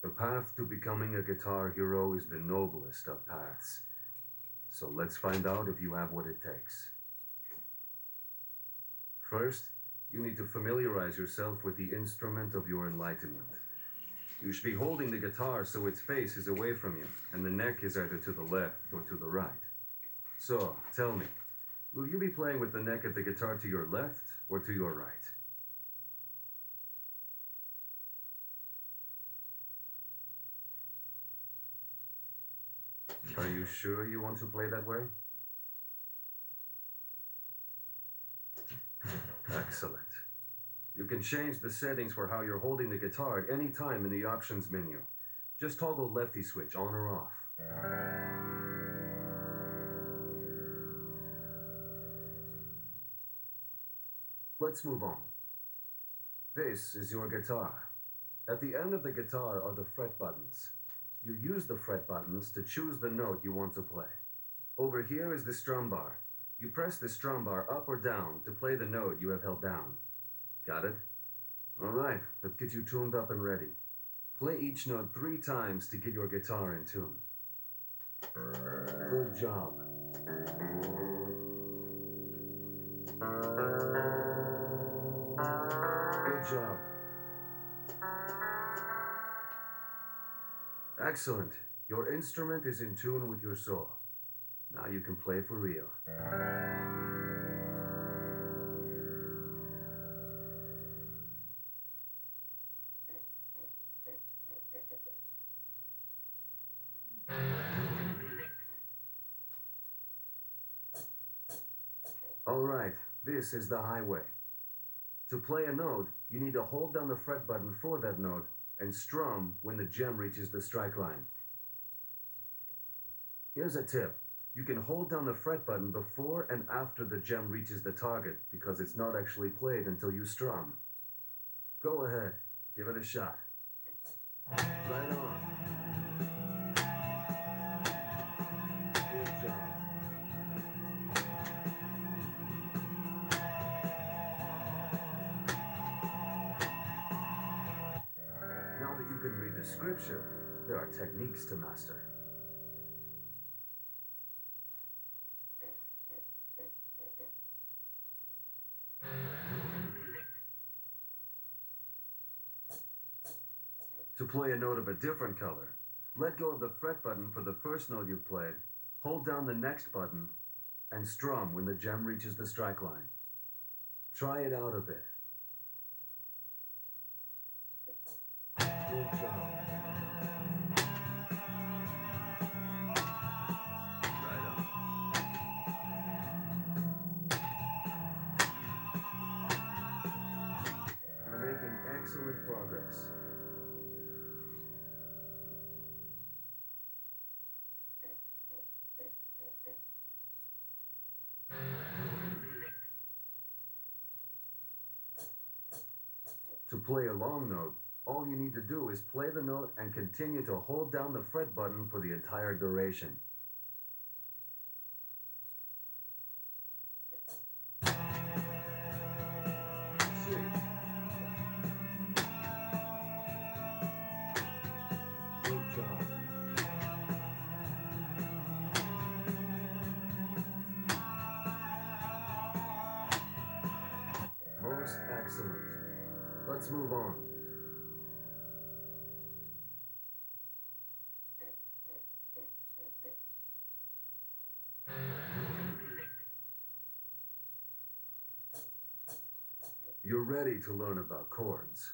The path to becoming a guitar hero is the noblest of paths. So let's find out if you have what it takes. First, you need to familiarize yourself with the instrument of your enlightenment. You should be holding the guitar so its face is away from you, and the neck is either to the left or to the right. So, tell me, will you be playing with the neck of the guitar to your left or to your right? Are you sure you want to play that way? Excellent. You can change the settings for how you're holding the guitar at any time in the options menu. Just toggle lefty switch on or off. Let's move on. This is your guitar. At the end of the guitar are the fret buttons. You use the fret buttons to choose the note you want to play. Over here is the strum bar. You press the strum bar up or down to play the note you have held down. Got it? All right, let's get you tuned up and ready. Play each note 3 times to get your guitar in tune. Good job. Good job. Excellent. Your instrument is in tune with your soul. Now you can play for real. All right, this is the highway. To play a note, you need to hold down the fret button for that note and strum when the gem reaches the strike line. Here's a tip. You can hold down the fret button before and after the gem reaches the target because it's not actually played until you strum. Go ahead, give it a shot. Right on. Good job. Now that you can read the scripture, there are techniques to master. To play a note of a different color, let go of the fret button for the first note you've played, hold down the next button, and strum when the gem reaches the strike line. Try it out a bit. Good job. Right on. You're making excellent progress. To play a long note, all you need to do is play the note and continue to hold down the fret button for the entire duration. Sweet. Good job. Most excellent. Let's move on. You're ready to learn about chords.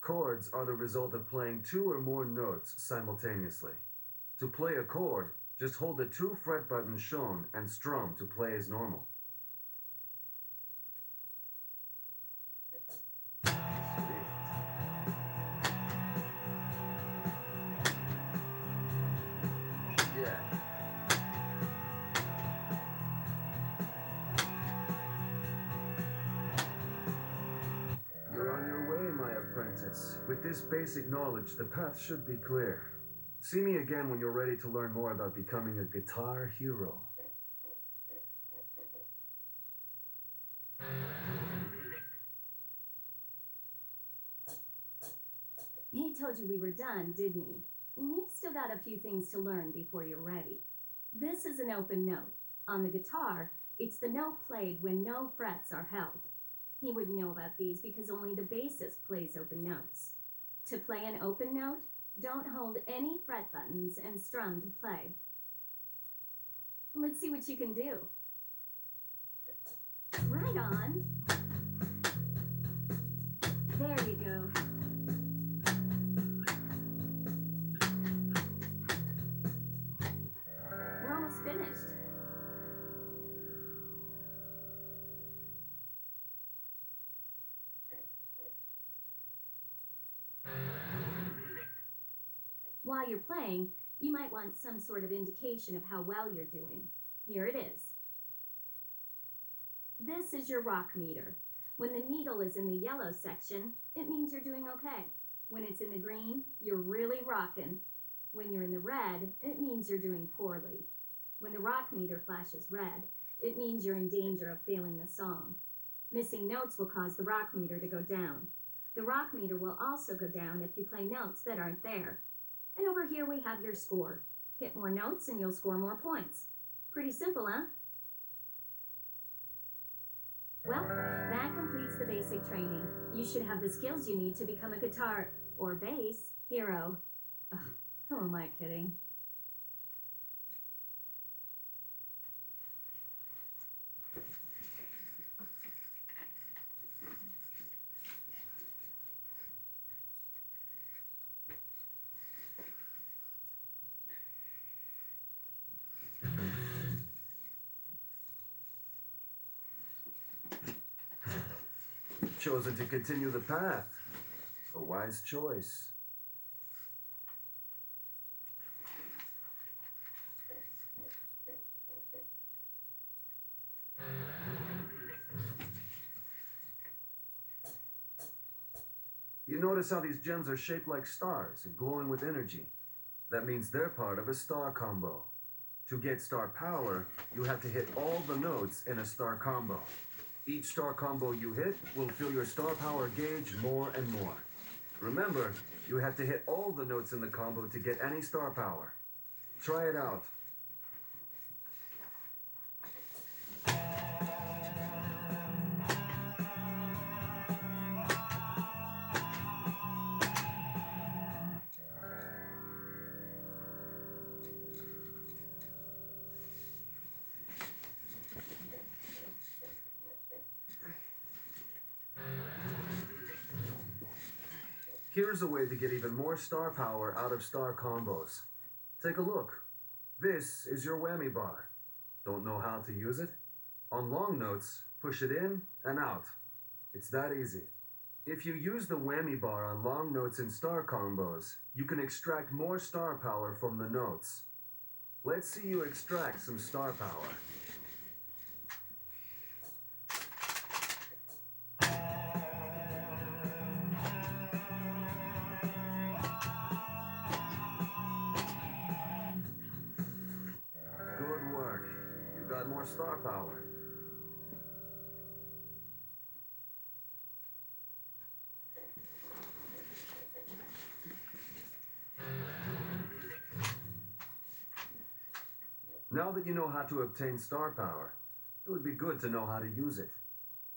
Chords are the result of playing 2 or more notes simultaneously. To play a chord, just hold the 2 fret buttons shown and strum to play as normal. Sweet. Yeah. You're on your way, my apprentice. With this basic knowledge, the path should be clear. See me again when you're ready to learn more about becoming a guitar hero. He told you we were done, didn't he? You've still got a few things to learn before you're ready. This is an open note. On the guitar, it's the note played when no frets are held. He wouldn't know about these because only the bassist plays open notes. To play an open note, don't hold any fret buttons and strum to play. Let's see what you can do. Right on. There you go. We're almost finished. While you're playing, you might want some sort of indication of how well you're doing. Here it is. This is your rock meter. When the needle is in the yellow section, it means you're doing okay. When it's in the green, you're really rocking. When you're in the red, it means you're doing poorly. When the rock meter flashes red, it means you're in danger of failing the song. Missing notes will cause the rock meter to go down. The rock meter will also go down if you play notes that aren't there. And over here we have your score. Hit more notes and you'll score more points. Pretty simple, huh? Well, that completes the basic training. You should have the skills you need to become a guitar or bass hero. Ugh, who am I kidding? Chosen to continue the path. A wise choice. You notice how these gems are shaped like stars and glowing with energy. That means they're part of a star combo. To get star power, you have to hit all the notes in a star combo. Each star combo you hit will fill your star power gauge more and more. Remember, you have to hit all the notes in the combo to get any star power. Try it out. Here's a way to get even more star power out of star combos. Take a look. This is your whammy bar. Don't know how to use it? On long notes, push it in and out. It's that easy. If you use the whammy bar on long notes in star combos, you can extract more star power from the notes. Let's see you extract some star power. Good work. You got more star power. Now that you know how to obtain star power, it would be good to know how to use it.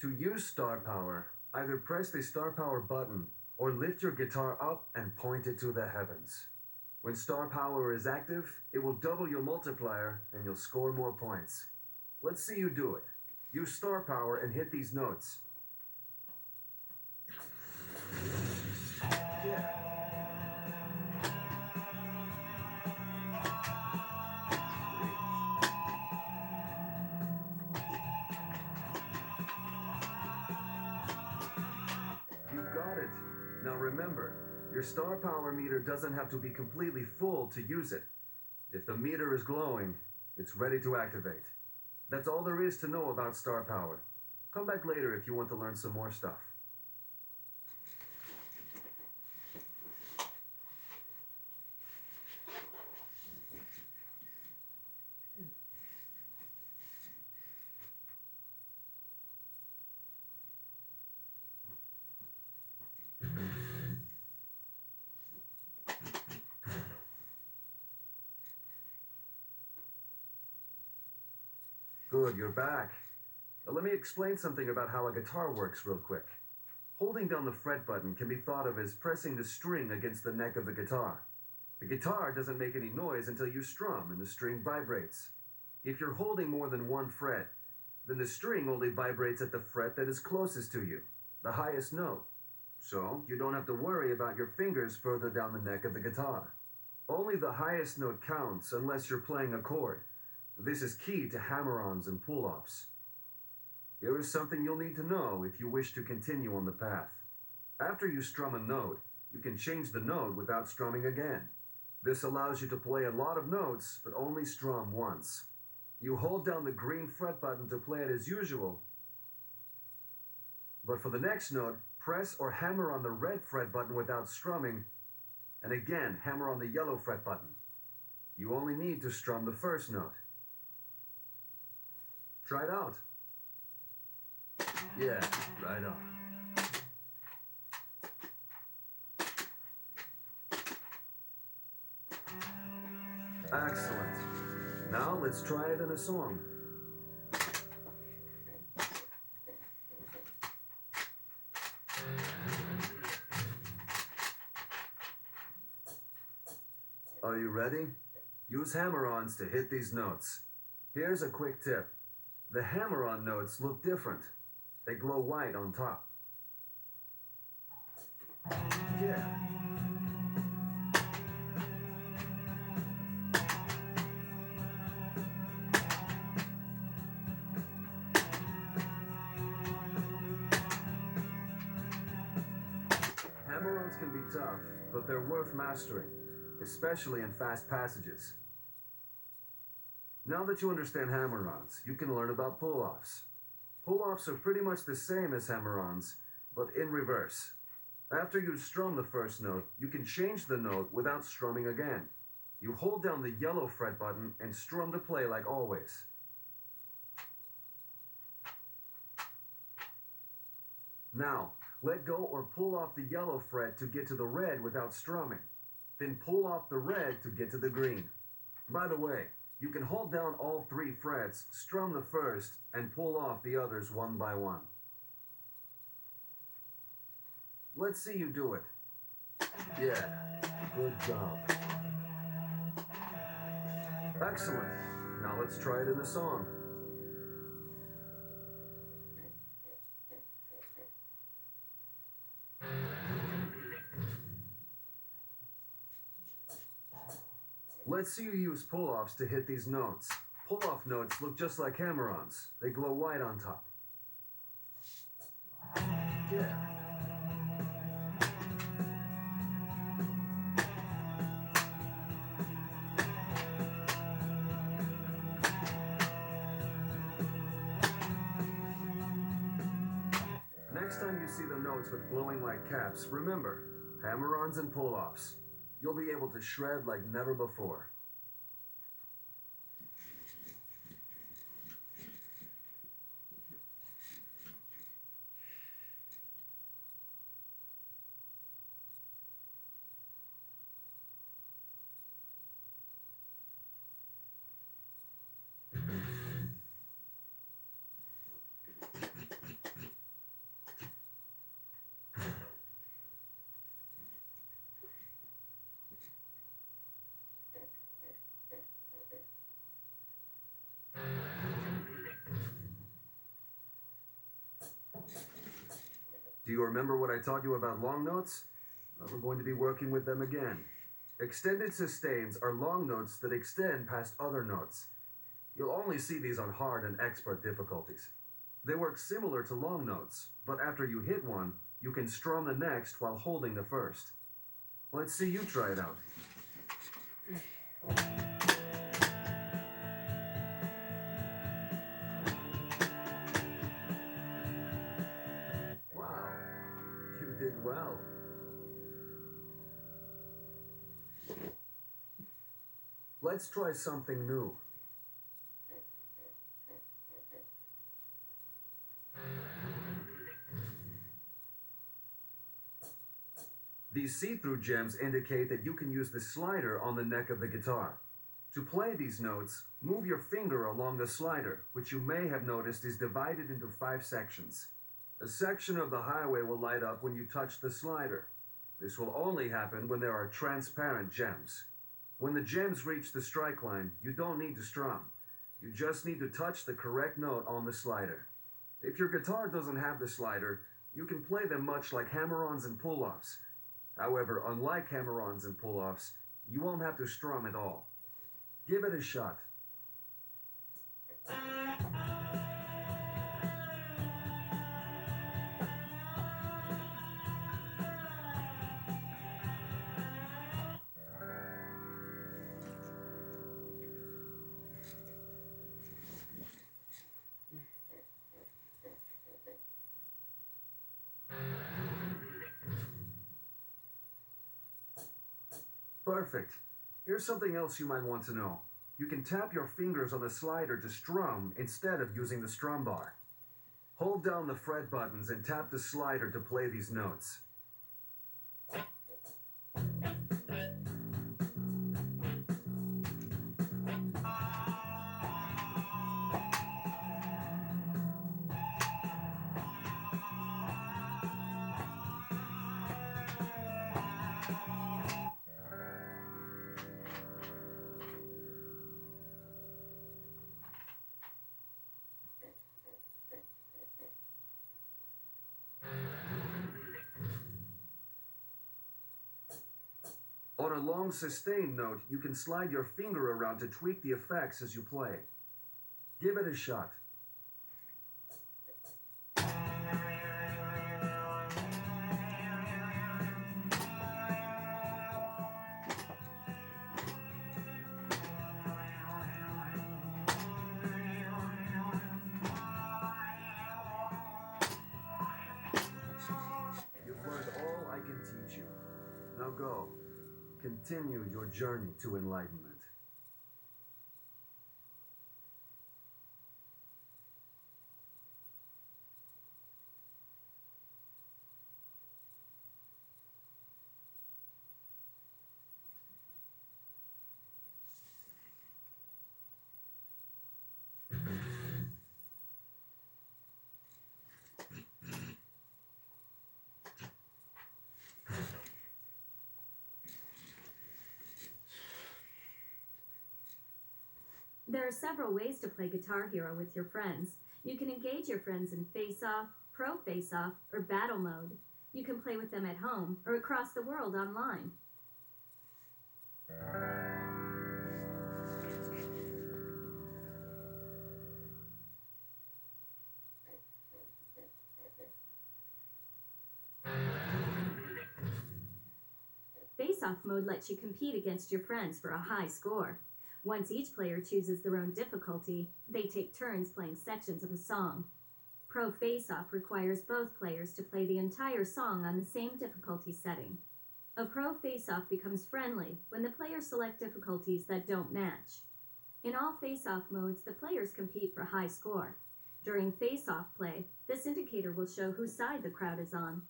To use star power, either press the star power button or lift your guitar up and point it to the heavens. When star power is active, it will double your multiplier and you'll score more points. Let's see you do it. Use star power and hit these notes. Yeah. You've got it. Now remember, your star power meter doesn't have to be completely full to use it. If the meter is glowing, it's ready to activate. That's all there is to know about star power. Come back later if you want to learn some more stuff. Good, you're back. Now, let me explain something about how a guitar works real quick. Holding down the fret button can be thought of as pressing the string against the neck of the guitar. The guitar doesn't make any noise until you strum and the string vibrates. If you're holding more than one fret, then the string only vibrates at the fret that is closest to you, the highest note. So you don't have to worry about your fingers further down the neck of the guitar. Only the highest note counts unless you're playing a chord. This is key to hammer-ons and pull-offs. Here is something you'll need to know if you wish to continue on the path. After you strum a note, you can change the note without strumming again. This allows you to play a lot of notes, but only strum once. You hold down the green fret button to play it as usual, but for the next note, press or hammer on the red fret button without strumming, and again hammer on the yellow fret button. You only need to strum the first note. Try it out. Yeah, right on. Excellent. Now let's try it in a song. Are you ready? Use hammer-ons to hit these notes. Here's a quick tip. The hammer-on notes look different. They glow white on top. Yeah. Hammer-ons can be tough, but they're worth mastering, especially in fast passages. Now that you understand hammer-ons, you can learn about pull-offs. Pull-offs are pretty much the same as hammer-ons, but in reverse. After you strum the first note, you can change the note without strumming again. You hold down the yellow fret button and strum to play like always. Now, let go or pull off the yellow fret to get to the red without strumming. Then pull off the red to get to the green. By the way, you can hold down all three frets, strum the first, and pull off the others one by one. Let's see you do it. Yeah, good job. Excellent. Now let's try it in a song. Let's see you use pull-offs to hit these notes. Pull-off notes look just like hammer-ons. They glow white on top. Yeah. Next time you see the notes with glowing white caps, remember, hammer-ons and pull-offs. You'll be able to shred like never before. Do you remember what I taught you about long notes? Well, we're going to be working with them again. Extended sustains are long notes that extend past other notes. You'll only see these on hard and expert difficulties. They work similar to long notes, but after you hit one, you can strum the next while holding the first. Let's see you try it out. Wow, you did well. Let's try something new. These see-through gems indicate that you can use the slider on the neck of the guitar. To play these notes, move your finger along the slider, which you may have noticed is divided into 5 sections. A section of the highway will light up when you touch the slider. This will only happen when there are transparent gems. When the gems reach the strike line, you don't need to strum. You just need to touch the correct note on the slider. If your guitar doesn't have the slider, you can play them much like hammer-ons and pull-offs. However, unlike hammer-ons and pull-offs, you won't have to strum at all. Give it a shot. Perfect. Here's something else you might want to know. You can tap your fingers on the slider to strum instead of using the strum bar. Hold down the fret buttons and tap the slider to play these notes. On a long sustained note, you can slide your finger around to tweak the effects as you play. Give it a shot. You've learned all I can teach you. Now go. Continue your journey to enlightenment. There are several ways to play Guitar Hero with your friends. You can engage your friends in face-off, pro face-off, or battle mode. You can play with them at home or across the world online. Face-off mode lets you compete against your friends for a high score. Once each player chooses their own difficulty, they take turns playing sections of a song. Pro Face-Off requires both players to play the entire song on the same difficulty setting. A Pro Face-Off becomes friendly when the players select difficulties that don't match. In all Face-Off modes, the players compete for high score. During Face-Off play, this indicator will show whose side the crowd is on.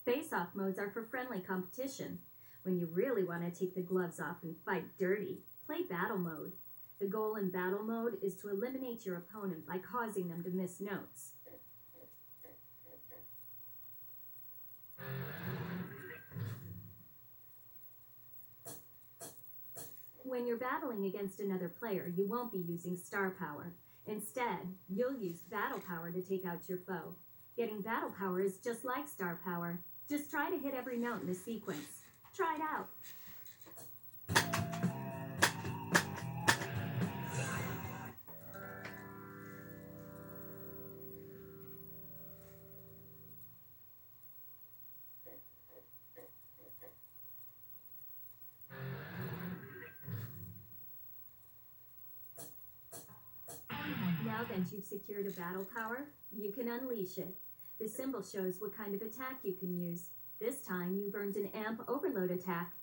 Face-off modes are for friendly competition. When you really want to take the gloves off and fight dirty, play battle mode. The goal in battle mode is to eliminate your opponent by causing them to miss notes. When you're battling against another player, you won't be using star power. Instead, you'll use battle power to take out your foe. Getting battle power is just like star power. Just try to hit every note in the sequence. Try it out. Now that you've secured a battle power, you can unleash it. The symbol shows what kind of attack you can use. This time, you've earned an amp overload attack.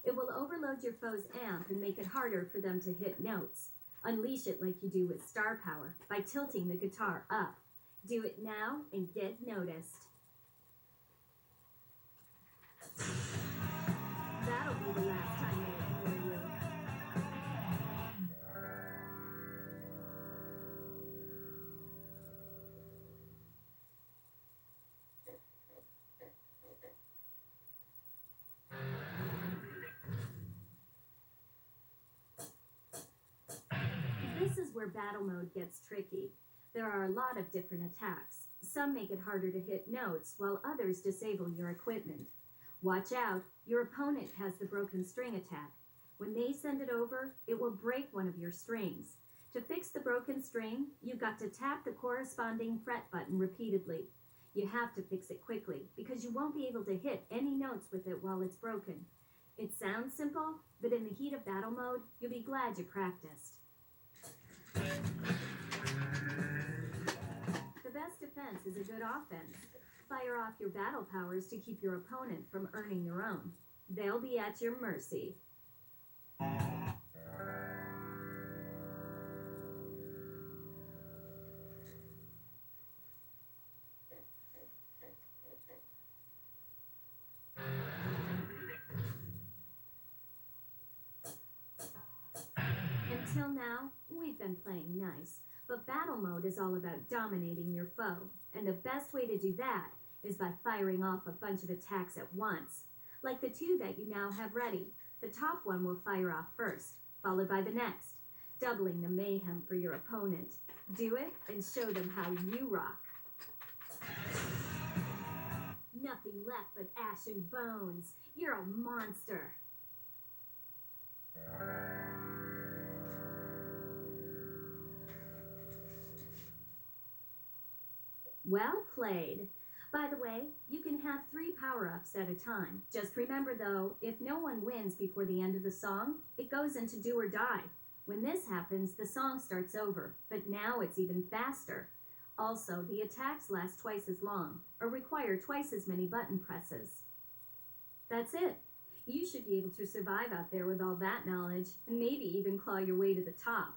It will overload your foe's amp and make it harder for them to hit notes. Unleash it like you do with star power by tilting the guitar up. Do it now and get noticed. That'll be the last time they ignore you. This is where battle mode gets tricky. There are a lot of different attacks. Some make it harder to hit notes, while others disable your equipment. Watch out, your opponent has the broken string attack. When they send it over, it will break one of your strings. To fix the broken string, you've got to tap the corresponding fret button repeatedly. You have to fix it quickly, because you won't be able to hit any notes with it while it's broken. It sounds simple, but in the heat of battle mode, you'll be glad you practiced. The best defense is a good offense. Fire off your battle powers to keep your opponent from earning their own. They'll be at your mercy. Until now, we've been playing nice, but battle mode is all about dominating your foe, and the best way to do that is by firing off a bunch of attacks at once, like the two that you now have ready. The top one will fire off first, followed by the next, doubling the mayhem for your opponent. Do it and show them how you rock. Nothing left but ash and bones. You're a monster. Well played. By the way, you can have 3 power-ups at a time. Just remember though, if no one wins before the end of the song, it goes into do or die. When this happens, the song starts over, but now it's even faster. Also, the attacks last twice as long, or require twice as many button presses. That's it. You should be able to survive out there with all that knowledge, and maybe even claw your way to the top.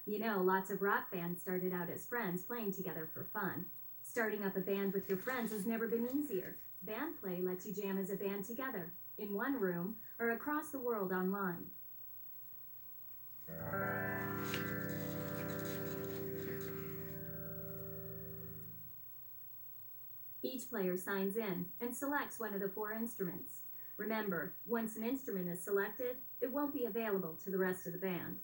You know, lots of rock bands started out as friends playing together for fun. Starting up a band with your friends has never been easier. Band play lets you jam as a band together, in one room, or across the world online. Each player signs in and selects one of the 4 instruments. Remember, once an instrument is selected, it won't be available to the rest of the band.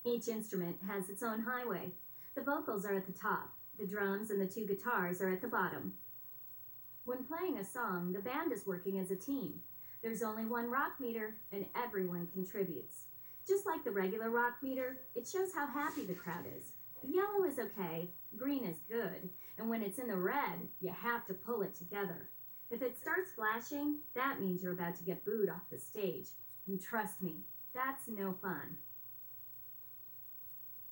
Each instrument has its own highway. The vocals are at the top. The drums and the 2 guitars are at the bottom. When playing a song, the band is working as a team. There's only one rock meter, and everyone contributes. Just like the regular rock meter, it shows how happy the crowd is. Yellow is okay, green is good, and when it's in the red, you have to pull it together. If it starts flashing, that means you're about to get booed off the stage. And trust me, that's no fun.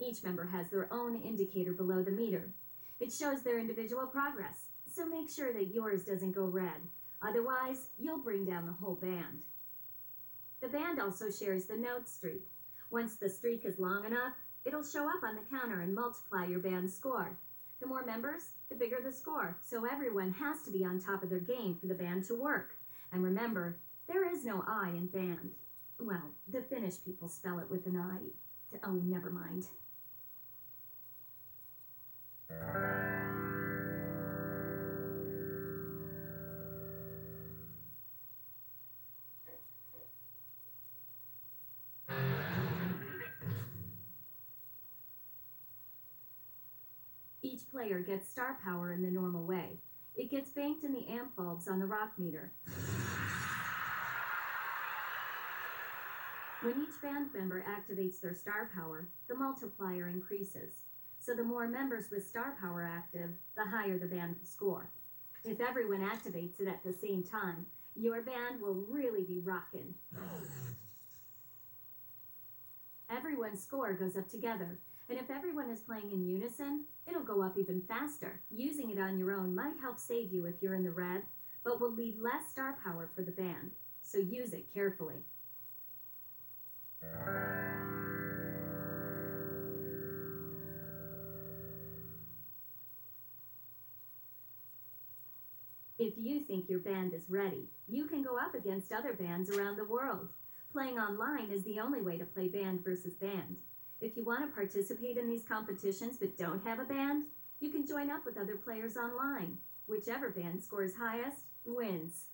Each member has their own indicator below the meter. It shows their individual progress, so make sure that yours doesn't go red. Otherwise, you'll bring down the whole band. The band also shares the note streak. Once the streak is long enough, it'll show up on the counter and multiply your band's score. The more members, the bigger the score, so everyone has to be on top of their game for the band to work. And remember, there is no I in band. Well, the Finnish people spell it with an I. Oh, never mind. Each Each player gets star power in the normal way. It gets banked in the amp bulbs on the rock meter. When each band member activates their star power, the multiplier increases. So the more members with star power active, the higher the band will score. If everyone activates it at the same time, your band will really be rockin'. Everyone's score goes up together, and if everyone is playing in unison, it'll go up even faster. Using it on your own might help save you if you're in the red, but will leave less star power for the band, so use it carefully. If you think your band is ready, you can go up against other bands around the world. Playing online is the only way to play band versus band. If you want to participate in these competitions but don't have a band, you can join up with other players online. Whichever band scores highest wins.